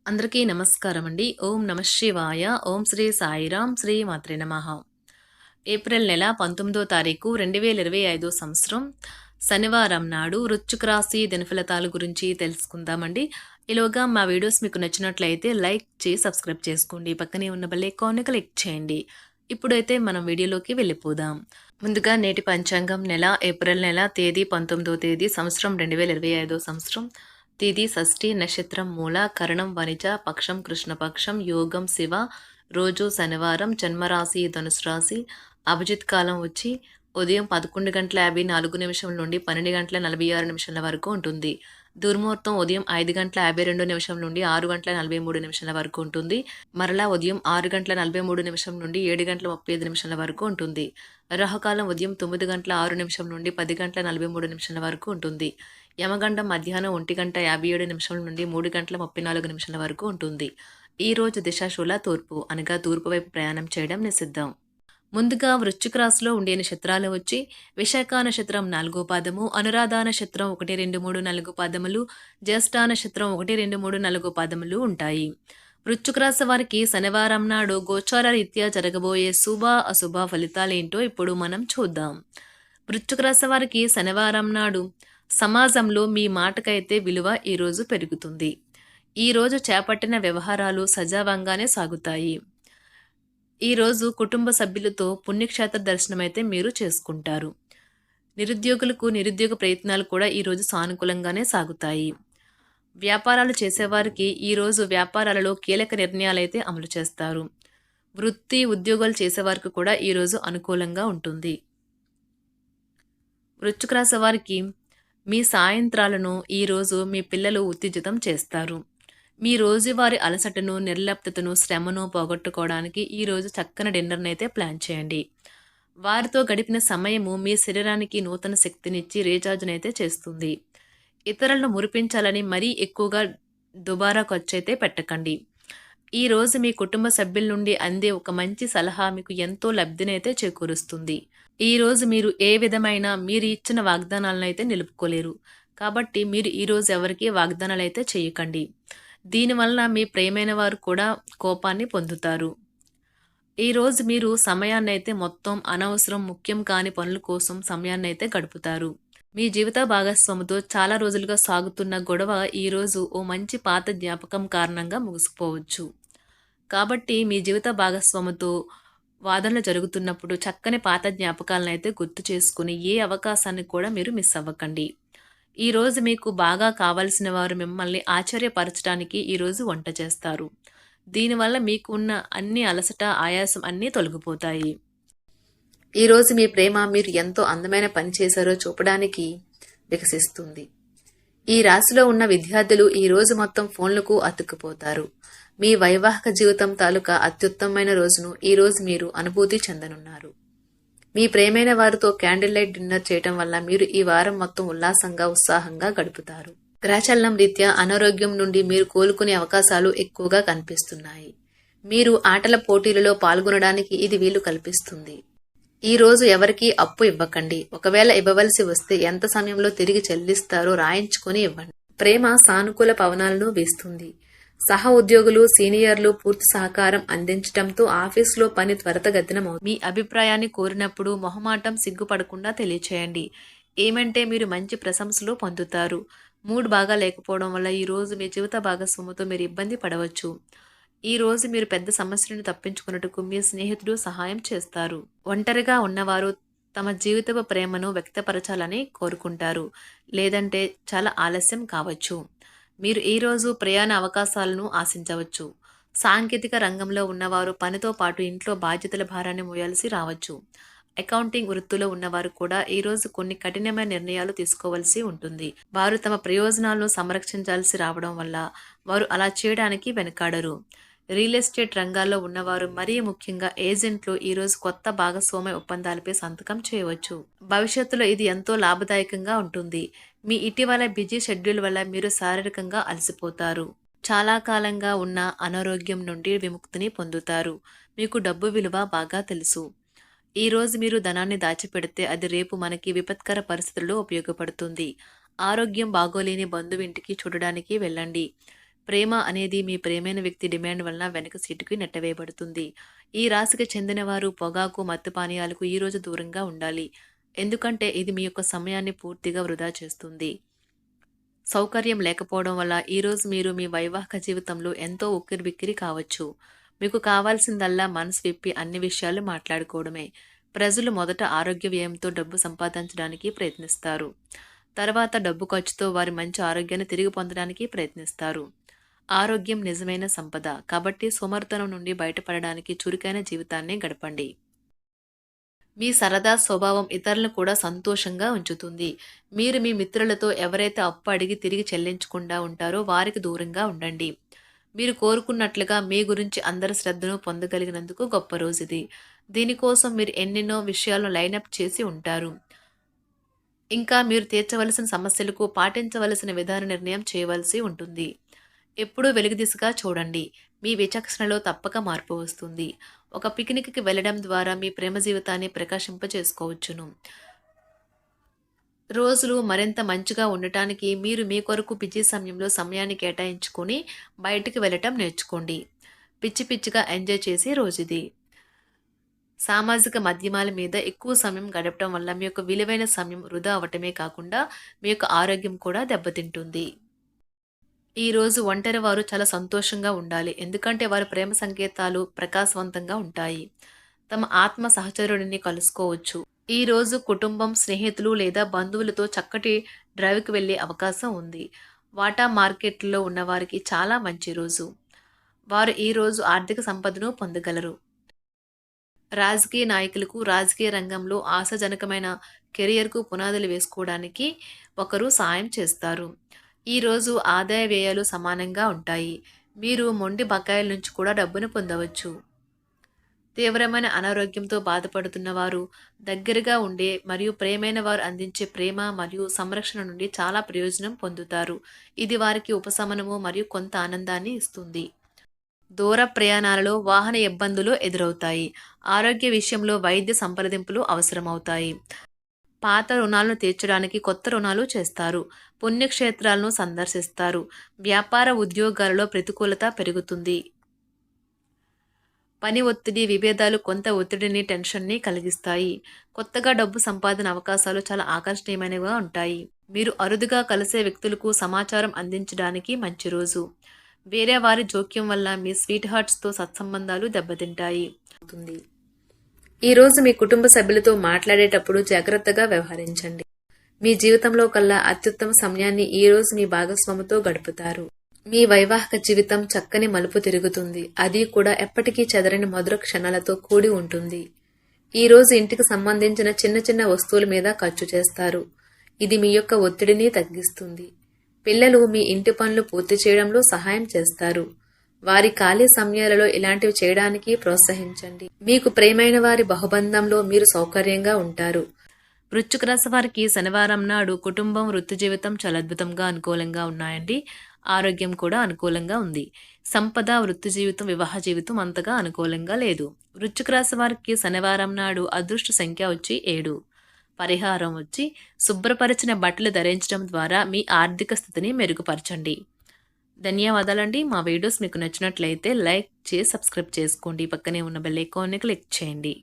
అందరికీ నమస్కారం అండి. ఓం నమః శివాయ. ఓం శ్రీ సాయిరాం. శ్రీ మాత్రే నమః. ఏప్రిల్ నెల 19వ తారీఖు 2025 సంవత్సరం శనివారం నాడు వృశ్చిక రాశి దినఫలితాల గురించి తెలుసుకుందామండి. ఈలోగా మా వీడియోస్ మీకు నచ్చినట్లయితే లైక్ చేసి సబ్స్క్రైబ్ చేసుకోండి. పక్కనే ఉన్న బెల్ ఐకాన్ని క్లిక్ చేయండి. ఇప్పుడైతే మనం వీడియోలోకి వెళ్ళిపోదాం. ముందుగా నేటి పంచాంగం నెల ఏప్రిల్ నెల తేదీ 19వ తేదీ సంవత్సరం 2025 సంవత్సరం తిథి షష్ఠి నక్షత్రం మూల కరణం వనిజ పక్షం కృష్ణపక్షం యోగం శివ రోజు శనివారం జన్మరాశి ధనుసు రాశి అభిజిత్ కాలం వచ్చి ఉదయం 11:54 నుండి 12:46 వరకు ఉంటుంది. దుర్ముహూర్తం ఉదయం 5:52 నుండి 6:43 వరకు ఉంటుంది. మరలా ఉదయం 6:43 నుండి 7:35 వరకు ఉంటుంది. రాహుకాలం ఉదయం 9:06 నుండి 10:43 వరకు ఉంటుంది. యమగండం మధ్యాహ్నం 1:57 నుండి 3:34 వరకు ఉంటుంది. ఈ రోజు దిశాశూల తూర్పు అనగా తూర్పు వైపు ప్రయాణం చేయడం నిషిద్ధం. ముందుగా వృశ్చిక రాశిలో ఉండే నక్షత్రాలు వచ్చి విశాఖ నక్షత్రం 4వ పాదము, అనురాధ నక్షత్రం 1, 2, 3, 4 పాదములు, జ్యేష్ఠ నక్షత్రం 1, 2, 3, 4 పాదములు ఉంటాయి. వృశ్చిక రాశి వారికి శనివారం నాడు గోచార రీత్యా జరగబోయే శుభ అశుభ ఫలితాలేంటో ఇప్పుడు మనం చూద్దాం. వృశ్చిక రాశి వారికి శనివారం నాడు సమాజంలో మీ మాటకైతే విలువ ఈరోజు పెరుగుతుంది. ఈరోజు చేపట్టిన వ్యవహారాలు సజావంగానే సాగుతాయి. ఈరోజు కుటుంబ సభ్యులతో పుణ్యక్షేత్ర దర్శనమైతే మీరు చేసుకుంటారు. నిరుద్యోగులకు నిరుద్యోగ ప్రయత్నాలు కూడా ఈరోజు సానుకూలంగానే సాగుతాయి. వ్యాపారాలు చేసేవారికి ఈరోజు వ్యాపారాలలో కీలక నిర్ణయాలైతే అమలు చేస్తారు. వృత్తి ఉద్యోగాలు చేసేవారికి కూడా ఈరోజు అనుకూలంగా ఉంటుంది. వృశ్చిక రాశి వారికి మీ సాయంత్రాలను ఈరోజు మీ పిల్లలు ఉత్తేజితం చేస్తారు. మీ రోజువారి అలసటను నిర్లిప్తతను శ్రమను పోగొట్టుకోవడానికి ఈరోజు చక్కని డిన్నర్ని అయితే ప్లాన్ చేయండి. వారితో గడిపిన సమయము మీ శరీరానికి నూతన శక్తినిచ్చి రీఛార్జ్నైతే చేస్తుంది. ఇతరులను మురిపించాలని మరీ ఎక్కువగా దుబారా ఖర్చయితే పెట్టకండి. ఈరోజు మీ కుటుంబ సభ్యుల నుండి అందే ఒక మంచి సలహా మీకు ఎంతో లబ్ధినైతే చేకూరుస్తుంది. ఈరోజు మీరు ఏ విధమైన మీరు ఇచ్చిన వాగ్దానాలను అయితే నిలుపుకోలేరు. కాబట్టి మీరు ఈరోజు ఎవరికి వాగ్దానాలు అయితే చేయకండి. దీనివల్ల మీ ప్రియమైన వారు కూడా కోపాన్ని పొందుతారు. ఈరోజు మీరు సమయాన్ని అయితే మొత్తం అనవసరం ముఖ్యం కాని పనుల కోసం సమయాన్ని అయితే గడుపుతారు. మీ జీవిత భాగస్వామితో చాలా రోజులుగా సాగుతున్న గొడవ ఈరోజు ఓ మంచి పాత జ్ఞాపకం కారణంగా ముగిసిపోవచ్చు. కాబట్టి మీ జీవిత భాగస్వామితో వాదనలు జరుగుతున్నప్పుడు చక్కని పాత జ్ఞాపకాలను అయితే గుర్తు చేసుకుని ఏ అవకాశాన్ని కూడా మీరు మిస్ అవ్వకండి. ఈరోజు మీకు బాగా కావలసిన వారు మిమ్మల్ని ఆశ్చర్యపరచడానికి ఈరోజు వంట చేస్తారు. దీనివల్ల మీకు ఉన్న అన్ని అలసట ఆయాసం అన్నీ తొలగిపోతాయి. ఈరోజు మీ ప్రేమ మీరు ఎంతో అందమైన పని చేశారో చూపడానికి వికసిస్తుంది. ఈ రాశిలో ఉన్న విద్యార్థులు ఈరోజు మొత్తం ఫోన్లకు అతుక్కుపోతారు. మీ వైవాహిక జీవితం తాలూకా అత్యుత్తమమైన రోజును ఈరోజు మీరు అనుభూతి చెందనున్నారు. మీ ప్రేమైన వారితో క్యాండిల్ లైట్ డిన్నర్ చేయటం వల్ల మీరు ఈ వారం మొత్తం ఉల్లాసంగా ఉత్సాహంగా గడుపుతారు. గ్రహచలనం రీత్యా అనారోగ్యం నుండి మీరు కోలుకునే అవకాశాలు ఎక్కువగా కనిపిస్తున్నాయి. మీరు ఆటల పోటీలలో పాల్గొనడానికి ఇది వీలు కల్పిస్తుంది. ఈ రోజు ఎవరికీ అప్పు ఇవ్వకండి. ఒకవేళ ఇవ్వవలసి వస్తే ఎంత సమయంలో తిరిగి చెల్లిస్తారో రాయించుకొని ఇవ్వండి. ప్రేమ సానుకూల పవనాలను వీస్తుంది. సహ ఉద్యోగులు సీనియర్లు పూర్తి సహకారం అందించడంతో ఆఫీసులో పని త్వరితగతినమవుతుంది. మీ అభిప్రాయాన్ని కోరినప్పుడు మొహమాటం సిగ్గుపడకుండా తెలియచేయండి. ఏమంటే మీరు మంచి ప్రశంసలు పొందుతారు. మూడ్ బాగా లేకపోవడం వల్ల ఈ రోజు మీ జీవిత భాగస్వామితో మీరు ఇబ్బంది పడవచ్చు. ఈ రోజు మీరు పెద్ద సమస్యలను తప్పించుకున్నట్టుకు మీ స్నేహితుడు సహాయం చేస్తారు. ఒంటరిగా ఉన్నవారు తమ జీవితపు ప్రేమను వ్యక్తపరచాలని కోరుకుంటారు. లేదంటే చాలా ఆలస్యం కావచ్చు. మీరు ఈరోజు ప్రయాణ అవకాశాలను ఆశించవచ్చు. సాంకేతిక రంగంలో ఉన్నవారు పనితో పాటు ఇంట్లో బాధ్యతల భారాన్ని మోయాల్సి రావచ్చు. అకౌంటింగ్ వృత్తిలో ఉన్నవారు కూడా ఈరోజు కొన్ని కఠినమైన నిర్ణయాలు తీసుకోవాల్సి ఉంటుంది. వారు తమ ప్రయోజనాలను సంరక్షించాల్సి రావడం వల్ల వారు అలా చేయడానికి వెనకాడరు. రియల్ ఎస్టేట్ రంగాల్లో ఉన్నవారు మరీ ముఖ్యంగా ఏజెంట్లు ఈరోజు కొత్త భాగస్వామ్య ఒప్పందాలపై సంతకం చేయవచ్చు. భవిష్యత్తులో ఇది ఎంతో లాభదాయకంగా ఉంటుంది. మీ ఇటీవల బిజీ షెడ్యూల్ వల్ల మీరు శారీరకంగా అలసిపోతారు. చాలా కాలంగా ఉన్న అనారోగ్యం నుండి విముక్తిని పొందుతారు. మీకు డబ్బు విలువ బాగా తెలుసు. ఈరోజు మీరు ధనాన్ని దాచిపెడితే అది రేపు మనకి విపత్కర పరిస్థితుల్లో ఉపయోగపడుతుంది. ఆరోగ్యం బాగోలేని బంధువింటికి చూడడానికి వెళ్ళండి. ప్రేమ అనేది మీ ప్రేమైన వ్యక్తి డిమాండ్ వలన వెనక సీటుకి నెట్టవేయబడుతుంది. ఈ రాశికి చెందిన వారు పొగాకు, మత్తు పానీయాలకు ఈరోజు దూరంగా ఉండాలి. ఎందుకంటే ఇది మీ యొక్క సమయాన్ని పూర్తిగా వృధా చేస్తుంది. సౌకర్యం లేకపోవడం వల్ల ఈరోజు మీరు మీ వైవాహిక జీవితంలో ఎంతో ఉక్కిరిబిక్కిరి కావచ్చు. మీకు కావాల్సిందల్లా మనసు విప్పి అన్ని విషయాలు మాట్లాడుకోవడమే. ప్రజలు మొదట ఆరోగ్య వ్యయంతో డబ్బు సంపాదించడానికి ప్రయత్నిస్తారు. తర్వాత డబ్బు ఖర్చుతో వారి మంచి ఆరోగ్యాన్ని తిరిగి పొందడానికి ప్రయత్నిస్తారు. ఆరోగ్యం నిజమైన సంపద. కాబట్టి సోమరితనం నుండి బయటపడడానికి చురుకైన జీవితాన్ని గడపండి. మీ సరదా స్వభావం ఇతరులను కూడా సంతోషంగా ఉంచుతుంది. మీరు మీ మిత్రులతో ఎవరైతే అప్పు అడిగి తిరిగి చెల్లించకుండా ఉంటారో వారికి దూరంగా ఉండండి. మీరు కోరుకున్నట్లుగా మీ గురించి అందరి శ్రద్ధను పొందగలిగినందుకు గొప్ప రోజుది. దీనికోసం మీరు ఎన్నెన్నో విషయాలను లైనప్ చేసి ఉంటారు. ఇంకా మీరు తీర్చవలసిన సమస్యలకు పాటించవలసిన విధాన నిర్ణయం చేయవలసి ఉంటుంది. ఎప్పుడూ వెలుగుదిశగా చూడండి. మీ విచక్షణలో తప్పక మార్పు వస్తుంది. ఒక పిక్నిక్కి వెళ్ళడం ద్వారా మీ ప్రేమ జీవితాన్ని ప్రకాశింపచేసుకోవచ్చును. రోజులు మరింత మంచిగా ఉండటానికి మీరు మీ కొరకు బిజీ సమయంలో సమయాన్ని కేటాయించుకొని బయటికి వెళ్ళటం నేర్చుకోండి. పిచ్చి పిచ్చిగా ఎంజాయ్ చేసే రోజుది. సామాజిక మాధ్యమాల మీద ఎక్కువ సమయం గడపడం వల్ల మీ యొక్క విలువైన సమయం వృధా అవ్వటమే కాకుండా మీ యొక్క ఆరోగ్యం కూడా దెబ్బతింటుంది. ఈరోజు ఒంటరి వారు చాలా సంతోషంగా ఉండాలి. ఎందుకంటే వారి ప్రేమ సంకేతాలు ప్రకాశవంతంగా ఉంటాయి. తమ ఆత్మ సహచరుడిని కలుసుకోవచ్చు. ఈరోజు కుటుంబం, స్నేహితులు లేదా బంధువులతో చక్కటి డ్రైవ్కి వెళ్ళే అవకాశం ఉంది. వాటా మార్కెట్లో ఉన్నవారికి చాలా మంచి రోజు. వారు ఈరోజు ఆర్థిక సంపదను పొందగలరు. రాజకీయ నాయకులకు రాజకీయ రంగంలో ఆశాజనకమైన కెరియర్కు పునాదులు వేసుకోవడానికి ఒకరు సాయం చేస్తారు. ఈరోజు ఆదాయ వ్యయాలు సమానంగా ఉంటాయి. మీరు మొండి బకాయిల నుంచి కూడా డబ్బును పొందవచ్చు. తీవ్రమైన అనారోగ్యంతో బాధపడుతున్న వారు దగ్గరగా ఉండే మరియు ప్రేమైన వారు అందించే ప్రేమ మరియు సంరక్షణ నుండి చాలా ప్రయోజనం పొందుతారు. ఇది వారికి ఉపశమనము మరియు కొంత ఆనందాన్ని ఇస్తుంది. దూర ప్రయాణాలలో వాహన ఇబ్బందులు ఎదురవుతాయి. ఆరోగ్య విషయంలో వైద్య సంప్రదింపులు అవసరమవుతాయి. పాత రుణాలను తీర్చడానికి కొత్త రుణాలు చేస్తారు. పుణ్యక్షేత్రాలను సందర్శిస్తారు. వ్యాపార ఉద్యోగాలలో ప్రతికూలత పెరుగుతుంది. పని ఒత్తిడి, విభేదాలు కొంత ఒత్తిడిని, టెన్షన్ని కలిగిస్తాయి. కొత్తగా డబ్బు సంపాదన అవకాశాలు చాలా ఆకర్షణీయమైనవిగా ఉంటాయి. మీరు అరుదుగా కలిసే వ్యక్తులకు సమాచారం అందించడానికి మంచి రోజు. వేరే వారి జోక్యం వల్ల మీ స్వీట్ హార్ట్స్తో సత్సంబంధాలు దెబ్బతింటాయి. ఈరోజు మీ కుటుంబ సభ్యులతో మాట్లాడేటప్పుడు జాగ్రత్తగా వ్యవహరించండి. మీ జీవితంలో కల్లా అత్యుత్తమ సమయాన్ని ఈరోజు మీ భాగస్వామితో గడుపుతారు. మీ వైవాహిక జీవితం చక్కని మలుపు తిరుగుతుంది. అది కూడా ఎప్పటికీ చెదరని మధుర క్షణాలతో కూడి ఉంటుంది. ఈరోజు ఇంటికి సంబంధించిన చిన్న చిన్న వస్తువుల మీద ఖర్చు చేస్తారు. ఇది మీ యొక్క ఒత్తిడిని తగ్గిస్తుంది. పిల్లలు మీ ఇంటి పనులు పూర్తి చేయడంలో సహాయం చేస్తారు. వారి ఖాళీ సమయాలలో ఇలాంటివి చేయడానికి ప్రోత్సహించండి. మీకు ప్రేమైన వారి బహుబంధంలో మీరు సౌకర్యంగా ఉంటారు. వృశ్చిక రాశి వారికి శనివారం నాడు కుటుంబం, వృత్తి జీవితం చాలా అద్భుతంగా అనుకూలంగా ఉన్నాయండి. ఆరోగ్యం కూడా అనుకూలంగా ఉంది. సంపద, వృత్తి జీవితం, వివాహ జీవితం అంతగా అనుకూలంగా లేదు. వృశ్చిక రాశి వారికి శనివారం నాడు అదృష్ట సంఖ్య వచ్చి 7. పరిహారం వచ్చి శుభ్రపరిచిన బట్టలు ధరించడం ద్వారా మీ ఆర్థిక స్థితిని మెరుగుపరచండి. ధన్యవాదాలండి. మా వీడియోస్ మీకు నచ్చినట్లయితే లైక్ చేసి సబ్స్క్రైబ్ చేసుకోండి. పక్కనే ఉన్న బెల్ ఐకాన్ని క్లిక్ చేయండి.